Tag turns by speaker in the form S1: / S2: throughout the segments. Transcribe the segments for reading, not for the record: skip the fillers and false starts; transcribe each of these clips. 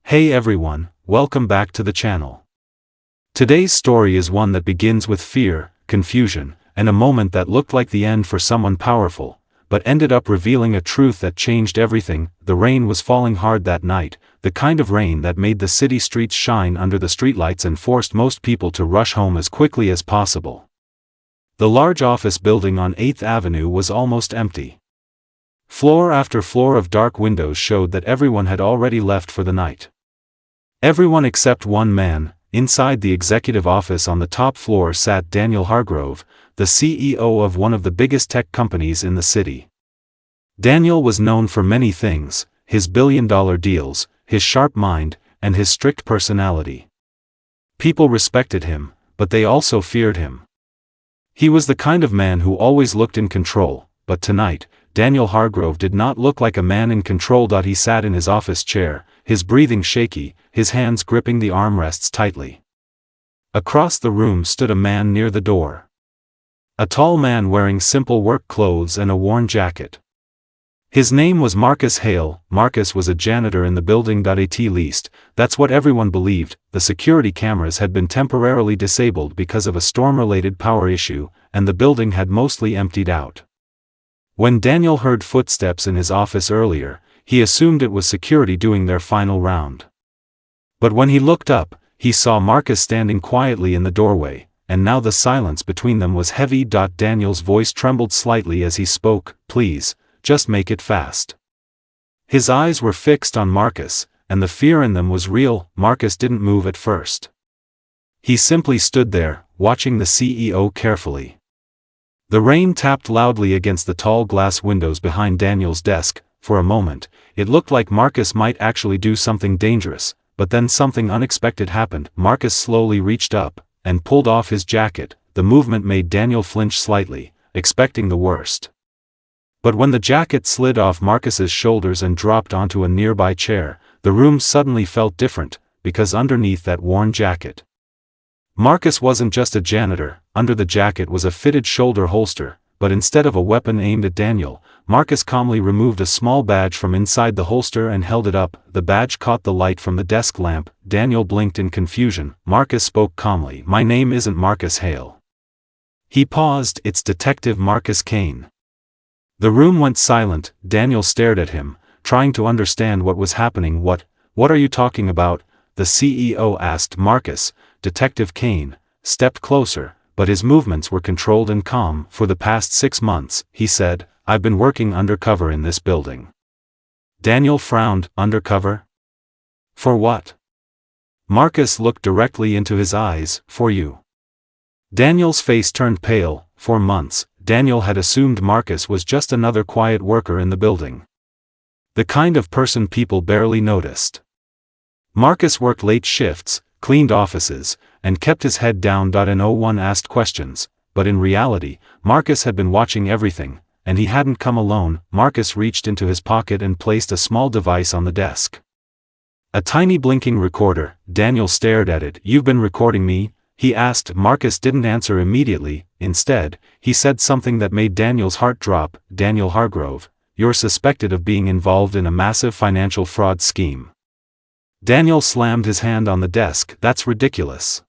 S1: Hey everyone, welcome back to the channel. Today's story is one that begins with fear, confusion, and a moment that looked like the end for someone powerful, but ended up revealing a truth that changed everything. The rain was falling hard that night, the kind of rain that made the city streets shine under the streetlights and forced most people to rush home as quickly as possible. The large office building on 8th Avenue was almost empty. Floor after floor of dark windows showed that everyone had already left for the night. Everyone except one man. Inside the executive office on the top floor sat Daniel Hargrove, the CEO of one of the biggest tech companies in the city. Daniel was known for many things: his billion-dollar deals, his sharp mind, and his strict personality. People respected him, but they also feared him. He was the kind of man who always looked in control, but tonight, Daniel Hargrove did not look like a man in control. He sat in his office chair, his breathing shaky, his hands gripping the armrests tightly. Across the room stood a man near the door. A tall man wearing simple work clothes and a worn jacket. His name was Marcus Hale. Marcus was a janitor in the building. At least, that's what everyone believed. The security cameras had been temporarily disabled because of a storm-related power issue, and the building had mostly emptied out. When Daniel heard footsteps in his office earlier, he assumed it was security doing their final round. But when he looked up, he saw Marcus standing quietly in the doorway, and now the silence between them was heavy. Daniel's voice trembled slightly as he spoke. "Please, just make it fast." His eyes were fixed on Marcus, and the fear in them was real. Marcus didn't move at first. He simply stood there, watching the CEO carefully. The rain tapped loudly against the tall glass windows behind Daniel's desk. For a moment, it looked like Marcus might actually do something dangerous, but then something unexpected happened. Marcus slowly reached up and pulled off his jacket. The movement made Daniel flinch slightly, expecting the worst. But when the jacket slid off Marcus's shoulders and dropped onto a nearby chair, the room suddenly felt different, because underneath that worn jacket, Marcus wasn't just a janitor. Under the jacket was a fitted shoulder holster, but instead of a weapon aimed at Daniel, Marcus calmly removed a small badge from inside the holster and held it up. The badge caught the light from the desk lamp. Daniel blinked in confusion. Marcus spoke calmly. "My name isn't Marcus Hale." He paused. "It's Detective Marcus Kane." The room went silent. Daniel stared at him, trying to understand what was happening. What are you talking about?" the CEO asked. Marcus, Detective Kane, stepped closer, but his movements were controlled and calm. "For the past 6 months, he said, I've been working undercover in this building." Daniel frowned. "Undercover? For what?" Marcus looked directly into his eyes. "For you." Daniel's face turned pale. For months, Daniel had assumed Marcus was just another quiet worker in the building. The kind of person people barely noticed. Marcus worked late shifts, cleaned offices, and kept his head down. No one asked questions, but in reality, Marcus had been watching everything, and he hadn't come alone. Marcus reached into his pocket and placed a small device on the desk. A tiny blinking recorder. Daniel stared at it. "You've been recording me?" he asked. Marcus didn't answer immediately. Instead, he said something that made Daniel's heart drop. "Daniel Hargrove, you're suspected of being involved in a massive financial fraud scheme." Daniel slammed his hand on the desk. "That's ridiculous."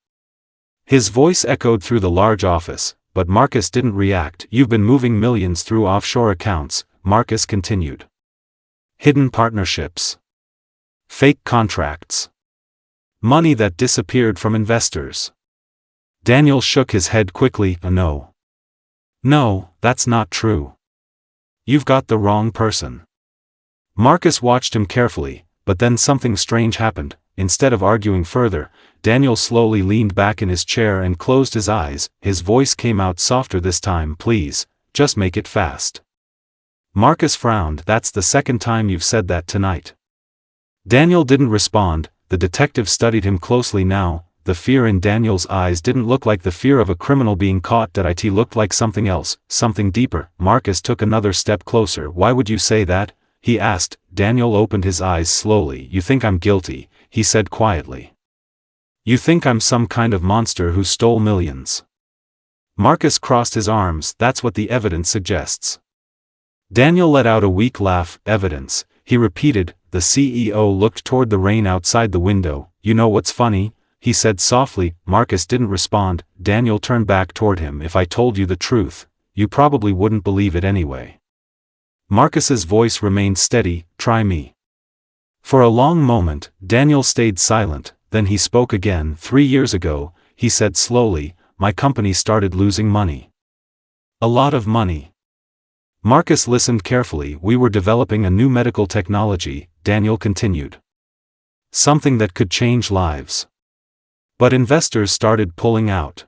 S1: His voice echoed through the large office, but Marcus didn't react. "You've been moving millions through offshore accounts," Marcus continued. "Hidden partnerships. Fake contracts. Money that disappeared from investors." Daniel shook his head quickly. No, that's not true. You've got the wrong person." Marcus watched him carefully, but then something strange happened. Instead of arguing further, Daniel slowly leaned back in his chair and closed his eyes. His voice came out softer this time. "Please, just make it fast." Marcus frowned. "That's the second time you've said that tonight." Daniel didn't respond. The detective studied him closely now. The fear in Daniel's eyes didn't look like the fear of a criminal being caught. It looked like something else, something deeper. Marcus took another step closer. "Why would you say that?" he asked. Daniel opened his eyes slowly. "You think I'm guilty," he said quietly. "You think I'm some kind of monster who stole millions." Marcus crossed his arms. "That's what the evidence suggests." Daniel let out a weak laugh. "Evidence," he repeated. The The CEO looked toward the rain outside the window. You know what's funny? He said softly. Marcus didn't respond. Daniel turned back toward him. If I told you the truth, you probably wouldn't believe it anyway. Marcus's voice remained steady. Try me. For a long moment, Daniel stayed silent, then he spoke again. 3 years ago, he said slowly, my company started losing money. A lot of money. Marcus listened carefully. We were developing a new medical technology, Daniel continued. Something that could change lives. But investors started pulling out.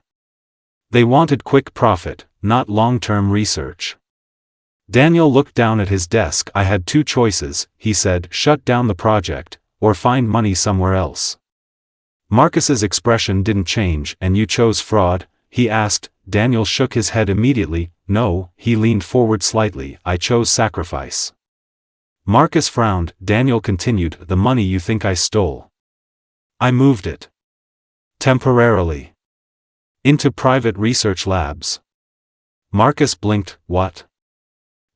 S1: They wanted quick profit, not long-term research. Daniel looked down at his desk. I had 2 choices, he said, shut down the project, or find money somewhere else. Marcus's expression didn't change. And you chose fraud? He asked. Daniel shook his head immediately. No, he leaned forward slightly. I chose sacrifice. Marcus frowned. Daniel continued. The money you think I stole. I moved it. Temporarily. Into private research labs. Marcus blinked. What?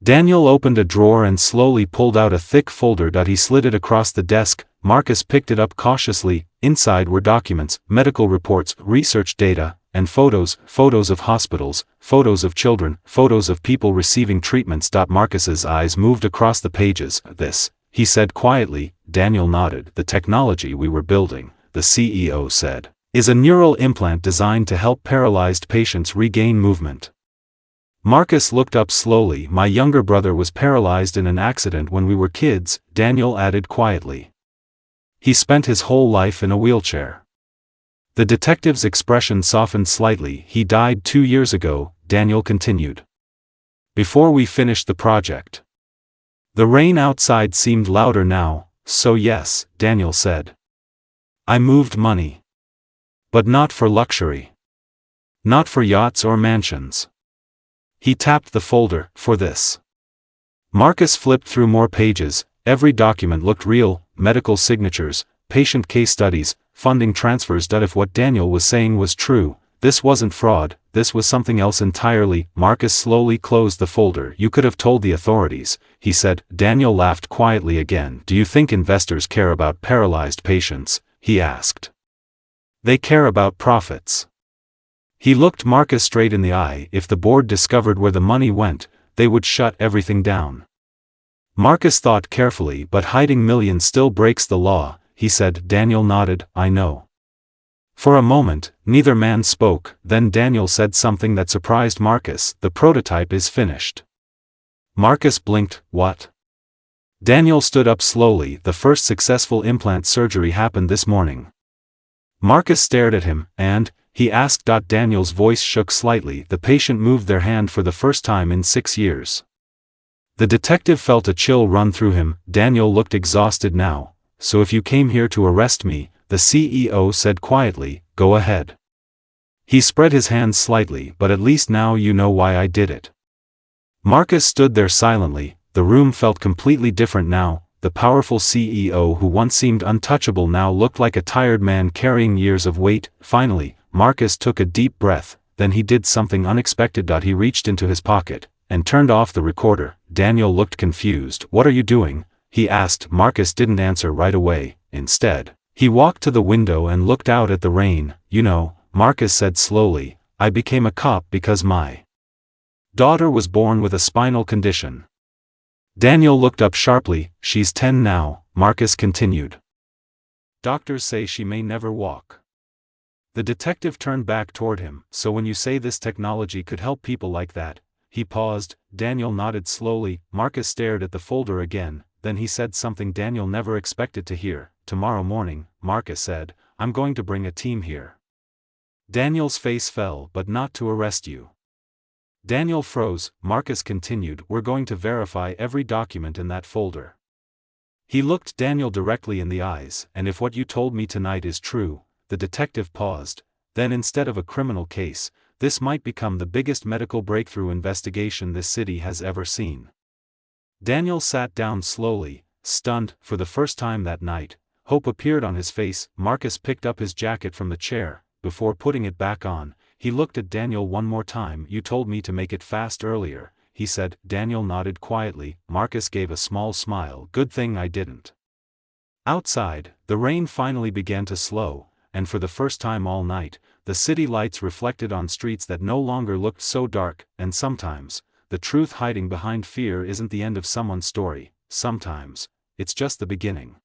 S1: Daniel opened a drawer and slowly pulled out a thick folder. He slid it across the desk. Marcus picked it up cautiously. Inside were documents, medical reports, research data, and photos of hospitals, photos of children, photos of people receiving treatments. Marcus's eyes moved across the pages. This, he said quietly. Daniel nodded. The technology we were building, the CEO said, is a neural implant designed to help paralyzed patients regain movement. Marcus looked up slowly. My younger brother was paralyzed in an accident when we were kids, Daniel added quietly. He spent his whole life in a wheelchair. The detective's expression softened slightly. He died 2 years ago, Daniel continued. Before we finished the project. The rain outside seemed louder now. So yes, Daniel said. I moved money. But not for luxury. Not for yachts or mansions. He tapped the folder. For this. Marcus flipped through more pages. Every document looked real, medical signatures, patient case studies, funding transfers. If what Daniel was saying was true, this wasn't fraud, this was something else entirely. Marcus slowly closed the folder. You could have told the authorities, he said. Daniel laughed quietly again. Do you think investors care about paralyzed patients? He asked. They care about profits. He looked Marcus straight in the eye. If the board discovered where the money went, they would shut everything down. Marcus thought carefully. But hiding millions still breaks the law, he said. Daniel nodded. I know. For a moment, neither man spoke. Then Daniel said something that surprised Marcus. The prototype is finished. Marcus blinked. What? Daniel stood up slowly. The first successful implant surgery happened this morning. Marcus stared at him, and, he asked. Daniel's voice shook slightly. The patient moved their hand for the first time in 6 years. The detective felt a chill run through him. Daniel looked exhausted now. So if you came here to arrest me, the CEO said quietly, go ahead. He spread his hands slightly. But at least now you know why I did it. Marcus stood there silently. The room felt completely different now. The powerful CEO who once seemed untouchable now looked like a tired man carrying years of weight. Finally, Marcus took a deep breath. Then he did something unexpected. He reached into his pocket and turned off the recorder. Daniel looked confused. What are you doing? He asked. Marcus didn't answer right away. Instead, he walked to the window and looked out at the rain. You know, Marcus said slowly, I became a cop because my daughter was born with a spinal condition. Daniel looked up sharply. She's 10 now, Marcus continued. Doctors say she may never walk. The detective turned back toward him. So when you say this technology could help people like that, he paused. Daniel nodded slowly. Marcus stared at the folder again. Then he said something Daniel never expected to hear. Tomorrow morning, Marcus said, I'm going to bring a team here. Daniel's face fell. But not to arrest you. Daniel froze. Marcus continued. We're going to verify every document in that folder. He looked Daniel directly in the eyes. And if what you told me tonight is true, the detective paused. Then instead of a criminal case, this might become the biggest medical breakthrough investigation this city has ever seen. Daniel sat down slowly, stunned. For the first time that night, hope appeared on his face. Marcus picked up his jacket from the chair. Before putting it back on, he looked at Daniel one more time. You told me to make it fast earlier, he said. Daniel nodded quietly. Marcus gave a small smile. Good thing I didn't. Outside, the rain finally began to slow, and for the first time all night, the city lights reflected on streets that no longer looked so dark. And sometimes, the truth hiding behind fear isn't the end of someone's story, sometimes, it's just the beginning.